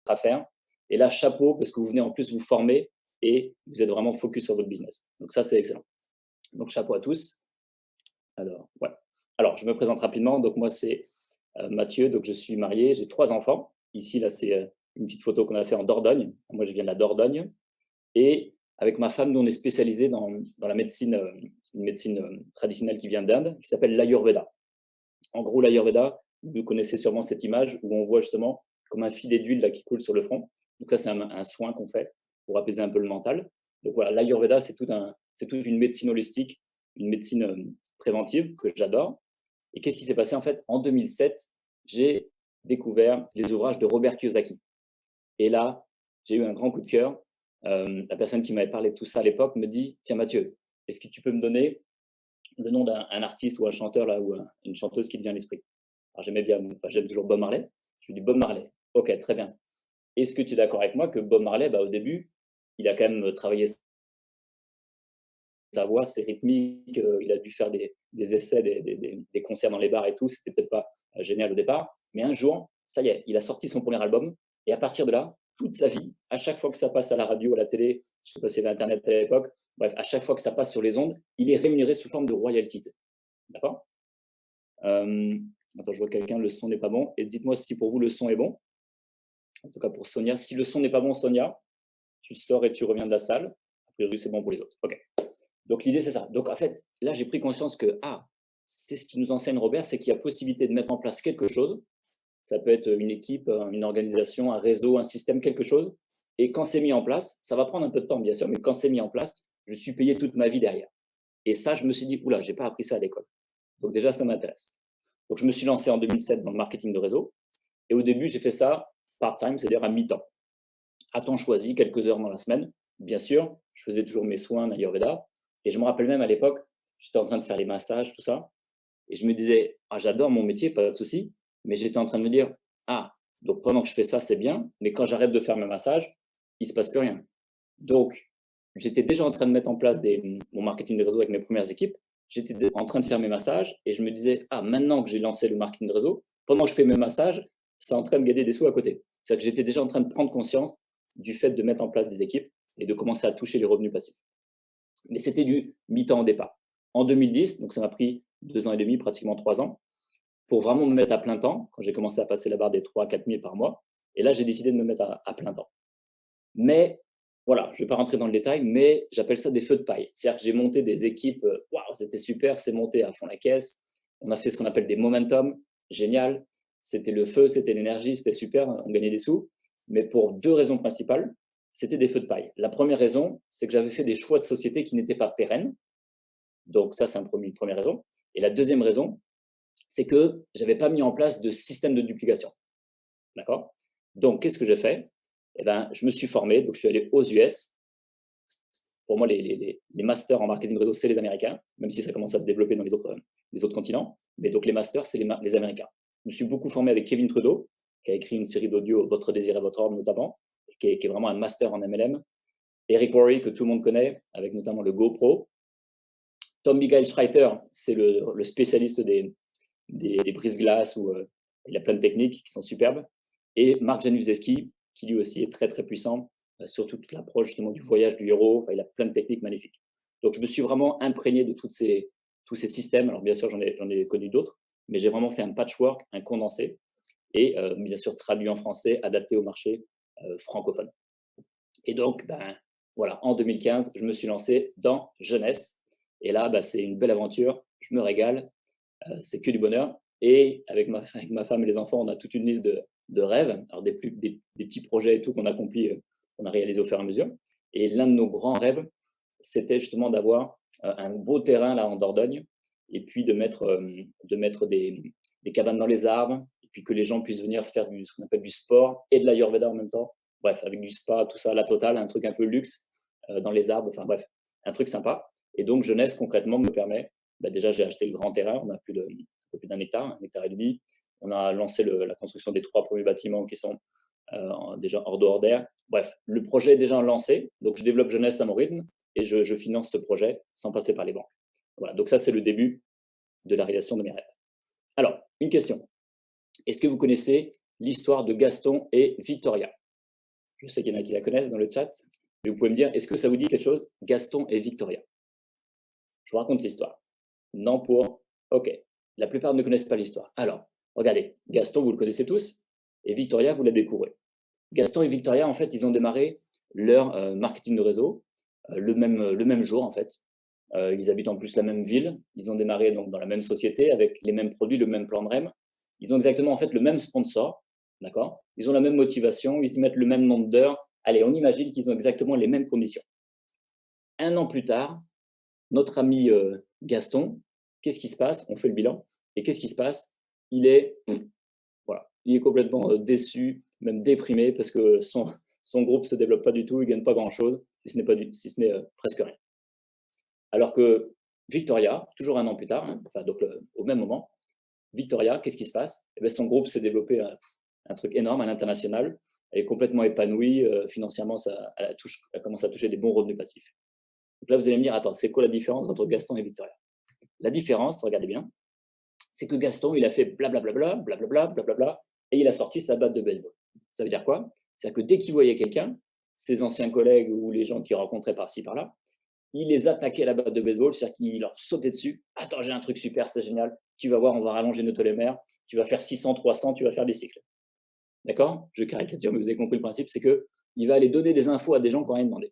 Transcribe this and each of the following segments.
à faire. Et là, chapeau, parce que vous venez en plus vous former et vous êtes vraiment focus sur votre business. Donc ça, c'est excellent. Donc chapeau à tous. Alors, ouais. Alors, je me présente rapidement. Donc moi, c'est Mathieu. Donc je suis marié, j'ai 3 enfants. Ici, là, c'est une petite photo qu'on a fait en Dordogne. Moi, je viens de la Dordogne. Et avec ma femme, nous, on est spécialisé dans la médecine, une médecine traditionnelle qui vient d'Inde, qui s'appelle l'Ayurveda. En gros, l'Ayurveda, vous connaissez sûrement cette image où on voit justement comme un filet d'huile là qui coule sur le front. Donc ça, c'est un soin qu'on fait pour apaiser un peu le mental. Donc voilà, l'Ayurveda, c'est toute une médecine holistique, une médecine préventive que j'adore. Et qu'est-ce qui s'est passé en fait? En 2007, j'ai découvert les ouvrages de Robert Kiyosaki. Et là, j'ai eu un grand coup de cœur. La personne qui m'avait parlé de tout ça à l'époque me dit: «Tiens Mathieu, est-ce que tu peux me donner le nom d'un artiste ou un chanteur là, ou une chanteuse qui te vient à l'esprit?» Alors j'aimais bien, enfin, j'aime toujours Bob Marley. Je lui dis: «Bob Marley». OK, très bien. Est-ce que tu es d'accord avec moi que Bob Marley, bah, au début, il a quand même travaillé sa voix, ses rythmiques, il a dû faire des essais, des concerts dans les bars et tout. C'était peut-être pas génial au départ. Mais un jour, ça y est, il a sorti son premier album. Et à partir de là, toute sa vie, à chaque fois que ça passe à la radio, à la télé, je sais pas s'il y avait Internet à l'époque, bref, à chaque fois que ça passe sur les ondes, il est rémunéré sous forme de royalties. D'accord. euh, Attends, je vois quelqu'un, le son n'est pas bon. Et dites-moi si pour vous le son est bon. En tout cas pour Sonia. Si le son n'est pas bon, Sonia, tu sors et tu reviens de la salle. A priori, c'est bon pour les autres. OK. Donc l'idée, c'est ça. Donc en fait, là, j'ai pris conscience que, c'est ce qui nous enseigne Robert, c'est qu'il y a possibilité de mettre en place quelque chose. Ça peut être une équipe, une organisation, un réseau, un système, quelque chose. Et quand c'est mis en place, ça va prendre un peu de temps, bien sûr, mais quand c'est mis en place, je suis payé toute ma vie derrière. Et ça, je me suis dit, oula, j'ai pas appris ça à l'école. Donc déjà, ça m'intéresse. Donc je me suis lancé en 2007 dans le marketing de réseau. Et au début, j'ai fait ça part-time, c'est-à-dire à mi-temps, à temps choisi, quelques heures dans la semaine. Bien sûr, je faisais toujours mes soins d'Ayurveda. Et je me rappelle même à l'époque, j'étais en train de faire les massages, tout ça. Et je me disais, j'adore mon métier, pas de souci. Mais j'étais en train de me dire, donc pendant que je fais ça, c'est bien. Mais quand j'arrête de faire mes massages, il ne se passe plus rien. Donc, j'étais déjà en train de mettre en place mon marketing de réseau avec mes premières équipes. J'étais en train de faire mes massages et je me disais, maintenant que j'ai lancé le marketing de réseau, pendant que je fais mes massages, c'est en train de gagner des sous à côté. C'est-à-dire que j'étais déjà en train de prendre conscience du fait de mettre en place des équipes et de commencer à toucher les revenus passifs. Mais c'était du mi-temps au départ. En 2010, donc ça m'a pris 2 ans et demi, pratiquement 3 ans, pour vraiment me mettre à plein temps, quand j'ai commencé à passer la barre des 3 4 000 par mois. Et là, j'ai décidé de me mettre à plein temps. Mais voilà, je ne vais pas rentrer dans le détail, mais j'appelle ça des feux de paille. C'est-à-dire que j'ai monté des équipes, waouh, c'était super, c'est monté à fond la caisse. On a fait ce qu'on appelle des momentum, génial. C'était le feu, c'était l'énergie, c'était super, on gagnait des sous. Mais pour 2 raisons principales, c'était des feux de paille. La première raison, c'est que j'avais fait des choix de société qui n'étaient pas pérennes. Donc ça, c'est une première raison. Et la deuxième raison, c'est que je n'avais pas mis en place de système de duplication. D'accord. Donc, qu'est-ce que j'ai fait? Eh ben, je me suis formé, donc je suis allé aux US. Pour moi, les masters en marketing réseau, c'est les Américains, même si ça commence à se développer dans les autres continents. Mais donc, les masters, c'est les Américains. Je me suis beaucoup formé avec Kevin Trudeau, qui a écrit une série d'audio, Votre désir et votre ordre notamment, qui est vraiment un master en MLM. Eric Worre, que tout le monde connaît, avec notamment le GoPro. Tom Miguel Schreiter, c'est le spécialiste des brises-glaces, où il a plein de techniques qui sont superbes. Et Marc Januszewski, qui lui aussi est très très puissant, sur toute l'approche justement du voyage du héros. Enfin, il a plein de techniques magnifiques. Donc je me suis vraiment imprégné de tous ces systèmes. Alors bien sûr, j'en ai connu d'autres, mais j'ai vraiment fait un patchwork, un condensé, et bien sûr traduit en français, adapté au marché francophone. Et donc, voilà, en 2015, je me suis lancé dans Jeunesse. Et là, c'est une belle aventure. Je me régale. C'est que du bonheur. Et avec ma femme et les enfants, on a toute une liste de rêves, alors des petits projets et tout qu'on accomplit, qu'on a réalisé au fur et à mesure. Et l'un de nos grands rêves, c'était justement d'avoir un beau terrain là en Dordogne, et puis de mettre des cabanes dans les arbres, et puis que les gens puissent venir faire ce qu'on appelle du sport et de l'Ayurveda en même temps. Bref, avec du spa, tout ça, la totale, un truc un peu luxe dans les arbres, enfin bref, un truc sympa. Et donc, Jeunesse, concrètement, me permet, déjà, j'ai acheté le grand terrain, on a un peu plus d'1 hectare et demi. On a lancé la construction des 3 premiers bâtiments qui sont déjà hors de hors d'air. Bref, le projet est déjà lancé, donc je développe Jeunesse à mon rythme et je finance ce projet sans passer par les banques. Voilà, donc ça, c'est le début de la réalisation de mes rêves. Alors, une question. Est-ce que vous connaissez l'histoire de Gaston et Victoria? Je sais qu'il y en a qui la connaissent dans le chat, mais vous pouvez me dire, est-ce que ça vous dit quelque chose, Gaston et Victoria? Je vous raconte l'histoire. Non pour OK. La plupart ne connaissent pas l'histoire. Alors, regardez, Gaston, vous le connaissez tous, et Victoria, vous la découvrez. Gaston et Victoria, en fait, ils ont démarré leur marketing de réseau le même jour, en fait. Ils habitent en plus la même ville. Ils ont démarré donc dans la même société avec les mêmes produits, le même plan de REM. Ils ont exactement en fait le même sponsor, d'accord? Ils ont la même motivation, ils y mettent le même nombre d'heures. Allez, on imagine qu'ils ont exactement les mêmes conditions. Un an plus tard, notre ami Gaston, qu'est-ce qui se passe? On fait le bilan. Et qu'est-ce qui se passe? Il est, voilà, il est complètement déçu, même déprimé, parce que son groupe ne se développe pas du tout, il ne gagne pas grand-chose, si ce n'est presque rien. Alors que Victoria, toujours un an plus tard, hein, enfin, donc au même moment, Victoria, qu'est-ce qui se passe? Eh bien, son groupe s'est développé un truc énorme à l'international. Elle est complètement épanouie. Financièrement, elle commence à toucher des bons revenus passifs. Donc là, vous allez me dire, attends, c'est quoi la différence entre Gaston et Victoria? La différence, regardez bien, c'est que Gaston, il a fait blablabla, blablabla, blablabla, et il a sorti sa batte de baseball. Ça veut dire quoi? C'est-à-dire que dès qu'il voyait quelqu'un, ses anciens collègues ou les gens qu'il rencontrait par-ci, par-là, il les attaquait à la batte de baseball, c'est-à-dire qu'il leur sautait dessus. Attends, j'ai un truc super, c'est génial. Tu vas voir, on va rallonger nos tolomères. Tu vas faire 600, 300, tu vas faire des cycles. D'accord? Je caricature, mais vous avez compris le principe, c'est qu'il va aller donner des infos à des gens qui n'ont rien demandé.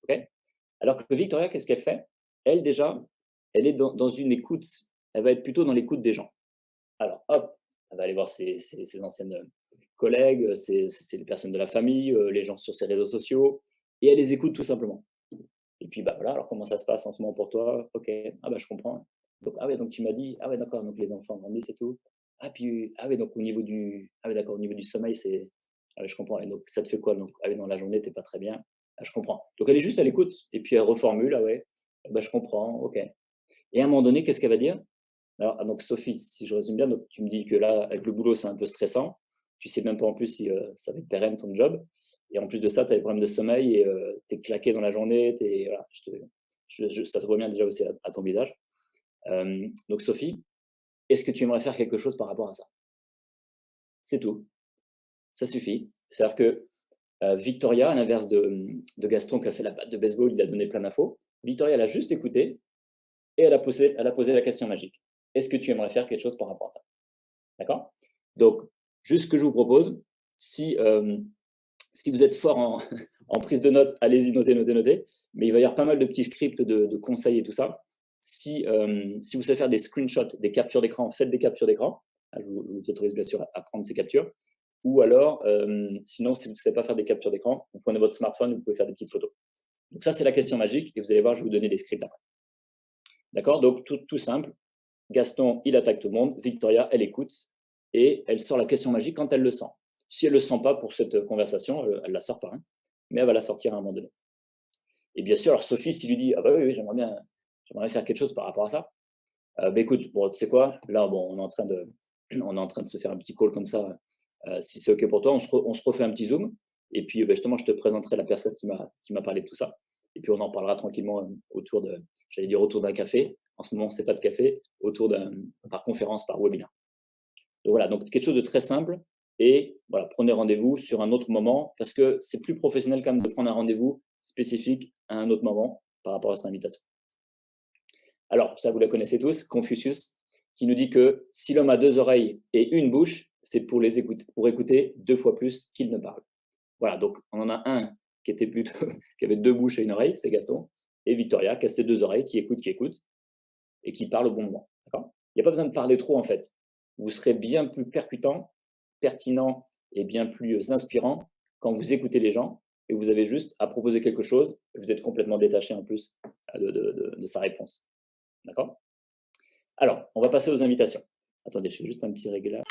Okay. Alors que Victoria, qu'est-ce qu'elle fait? Elle, déjà, elle est dans une écoute. Elle va être plutôt dans l'écoute des gens. Alors, hop, elle va aller voir ses anciennes collègues, les personnes de la famille, les gens sur ses réseaux sociaux, et elle les écoute tout simplement. Et puis, bah, voilà, alors comment ça se passe en ce moment pour toi? OK, ah bah, je comprends. Donc, ah ouais, donc tu m'as dit, ah ouais, d'accord, donc les enfants grandissent et tout. Ah puis, ah ouais, donc ah ouais, d'accord, au niveau du sommeil, ah ouais, je comprends. Et donc, ça te fait quoi? Donc, ah oui, dans la journée, t'es pas très bien. Ah, je comprends. Donc, elle est juste à l'écoute. Et puis, elle reformule, ah ouais, ah bah, je comprends, OK. Et à un moment donné, qu'est-ce qu'elle va dire? Alors, ah, donc, Sophie, si je résume bien, donc, tu me dis que là, avec le boulot, c'est un peu stressant. Tu sais même pas en plus si ça va être pérenne ton job. Et en plus de ça, tu as des problèmes de sommeil et tu es claqué dans la journée. Voilà, ça se voit bien déjà aussi à ton visage. Donc, Sophie, est-ce que tu aimerais faire quelque chose par rapport à ça? C'est tout. Ça suffit. C'est-à-dire que Victoria, à l'inverse de Gaston qui a fait la batte de baseball, il a donné plein d'infos. Victoria, elle a juste écouté et elle a posé la question magique. Est-ce que tu aimerais faire quelque chose par rapport à ça? D'accord? Donc, juste ce que je vous propose, si, si vous êtes fort en, en prise de notes, allez-y, notez, notez, notez. Mais il va y avoir pas mal de petits scripts de conseils et tout ça. Si vous savez faire des screenshots, des captures d'écran, faites des captures d'écran. Je vous autorise bien sûr à prendre ces captures. Ou alors, sinon, si vous ne savez pas faire des captures d'écran, vous prenez votre smartphone, vous pouvez faire des petites photos. Donc ça, c'est la question magique. Et vous allez voir, je vais vous donner des scripts après. D'accord? Donc, tout simple. Gaston, il attaque tout le monde. Victoria, elle écoute. Et elle sort la question magique quand elle le sent. Si elle ne le sent pas pour cette conversation, elle ne la sort pas. Hein, mais elle va la sortir à un moment donné. Et bien sûr, alors Sophie, s'il lui dit, ah bah oui, j'aimerais bien faire quelque chose par rapport à ça. Bah écoute, bon, tu sais quoi, là, bon, on est en train de se faire un petit call comme ça. Si c'est OK pour toi, on se refait un petit Zoom. Et puis, bah, justement, je te présenterai la personne qui m'a parlé de tout ça. Et puis, on en parlera tranquillement autour d'un café. En ce moment, c'est pas de café, par conférence, par webinaire. Donc voilà, donc quelque chose de très simple. Et voilà, prenez rendez-vous sur un autre moment parce que c'est plus professionnel quand même de prendre un rendez-vous spécifique à un autre moment par rapport à cette invitation. Alors, ça, vous la connaissez tous, Confucius, qui nous dit que si l'homme a deux oreilles et une bouche, c'est pour écouter 2 fois plus qu'il ne parle. Voilà, donc on en a un qui qui avait 2 bouches et une oreille, c'est Gaston, et Victoria qui a ses 2 oreilles, qui écoute, et qui parle au bon moment. Il n'y a pas besoin de parler trop en fait. Vous serez bien plus pertinent et bien plus inspirant quand vous écoutez les gens et vous avez juste à proposer quelque chose et vous êtes complètement détaché en plus de sa réponse. D'accord? Alors, on va passer aux invitations. Attendez, je fais juste un petit réglage.